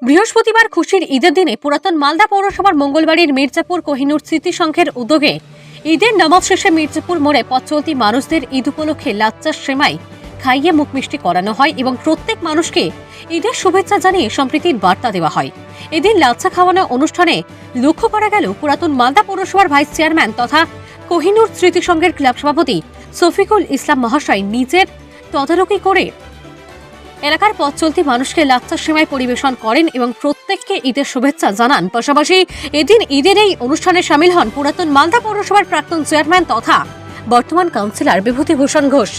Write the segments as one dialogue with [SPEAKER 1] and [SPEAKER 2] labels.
[SPEAKER 1] বৃহস্পতিবার খুশির ঈদের দিনে পুরাতন মালদা পৌরসভার মঙ্গলবাড়ির মির্জাপুর কোহিনুর স্মৃতি সংঘের উদ্যোগে ঈদের নামাজ শেষে মির্জাপুর মোড়ে পথ চলতি মানুষদের ঈদ উপলক্ষে লাচ্চার সেমাই খাইয়ে মুখ মিষ্টি করানো হয় এবং প্রত্যেক মানুষকে ঈদের শুভেচ্ছা জানিয়ে সম্প্রীতির বার্তা দেওয়া হয়। এদিন লাচ্চা খাওয়ানো অনুষ্ঠানে লক্ষ্য করা গেল পুরাতন মালদা পৌরসভার ভাইস চেয়ারম্যান তথা কোহিনুর স্মৃতি সংঘের ক্লাব সভাপতি শফিকুল ইসলাম মহাশয় নিজের তদারকি করে এলাকার পথ চলতি মানুষকে লাচ্চা সেমাই পরিবেশন করেন এবং প্রত্যেককে ঈদের শুভেচ্ছা জানান। পাশাপাশি এদিন ঈদের এই অনুষ্ঠানে সামিল হন পুরাতন মালদা পৌরসভার প্রাক্তন চেয়ারম্যান তথা বর্তমান কাউন্সিলর বিভূতিভূষণ ঘোষ,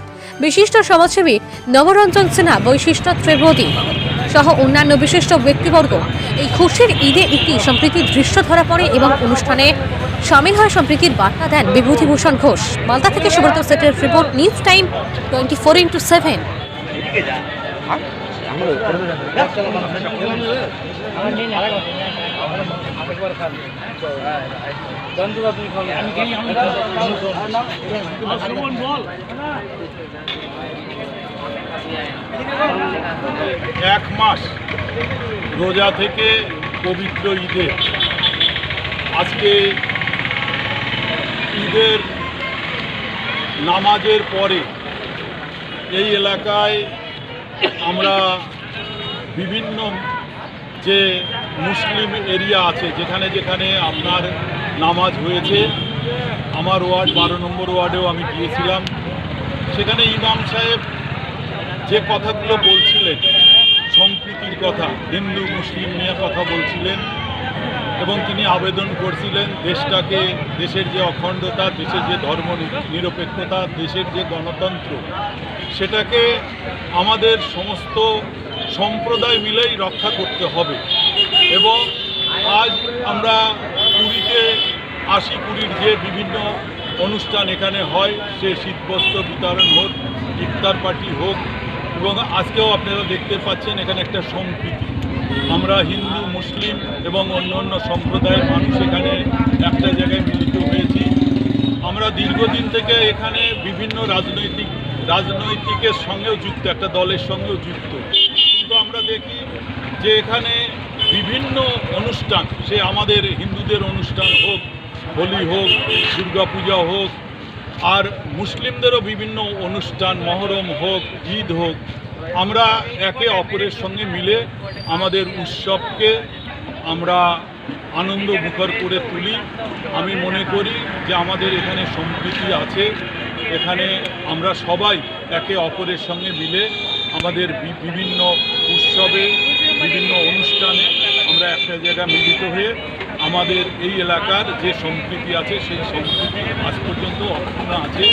[SPEAKER 1] বিশিষ্ট সমাজসেবী নবরঞ্জন সিনহা, বৈশিষ্ট্য ত্রিবেদী সহ অন্যান্য বিশিষ্ট ব্যক্তিবর্গ। এই খুশির ঈদে একটি সম্প্রীতির দৃশ্য ধরা পড়ে এবং অনুষ্ঠানে সামিল হয় সম্প্রীতির বার্তা দেন বিভূতিভূষণ ঘোষ। মালদা থেকে সুব্রত সেটের রিপোর্ট, নিউজ টাইম 24/7।
[SPEAKER 2] এক মাস রোজা থেকে পবিত্র ঈদে আজকে ঈদের নামাজের পরে এই এলাকায় আমরা বিভিন্ন যে মুসলিম এরিয়া আছে যেখানে যেখানে আপনার নামাজ হয়েছে, আমার ওয়ার্ড 12 নম্বর ওয়ার্ডেও আমি গিয়েছিলাম। সেখানে ইমাম সাহেব যে কথাগুলো বলছিলেন, সম্প্রীতির কথা, হিন্দু মুসলিম নিয়ে কথা বলছিলেন এবং তিনি আবেদন করছিলেন দেশটাকে, দেশের যে অখণ্ডতা, দেশের যে ধর্ম নিরপেক্ষতা, দেশের যে গণতন্ত্র, সেটাকে আমাদের সমস্ত সম্প্রদায় মিলেই রক্ষা করতে হবে। এবং আজ আমরা পুরীতে আসি, পুরীর যে বিভিন্ন অনুষ্ঠান এখানে হয়, সে শীতবস্ত্র বিতরণ হোক, ইফতার পার্টি হোক, এবং আজকেও আপনারা দেখতে পাচ্ছেন এখানে একটা সম্প্রীতি। আমরা হিন্দু, মুসলিম এবং অন্য সম্প্রদায়ের মানুষ এখানে একটা জায়গায় মিলিত হয়েছি। আমরা দীর্ঘদিন থেকে এখানে বিভিন্ন রাজনৈতিকের সঙ্গেও যুক্ত, একটা দলের সঙ্গেও যুক্ত, কিন্তু আমরা দেখি যে এখানে বিভিন্ন অনুষ্ঠান, সে আমাদের হিন্দুদের অনুষ্ঠান হোক, হোলি হোক, দুর্গাপূজা হোক, আর মুসলিমদেরও বিভিন্ন অনুষ্ঠান, মহরম হোক, ঈদ হোক, আমরা একে অপরের সঙ্গে মিলে আমাদের উৎসবকে আমরা আনন্দ মুখর করে তুলি। আমি মনে করি যে আমাদের এখানে সম্প্রীতি আছে, এখানে আমরা সবাই একে অপরের সঙ্গে মিলে আমাদের বিভিন্ন উৎসবে, বিভিন্ন অনুষ্ঠানে আমরা একটা জায়গা মিলিত হয়ে আমাদের এই এলাকার যে সম্প্রীতি আছে সেই সম্প্রীতি আজ পর্যন্ত অক্ষুণ্ণ আছে।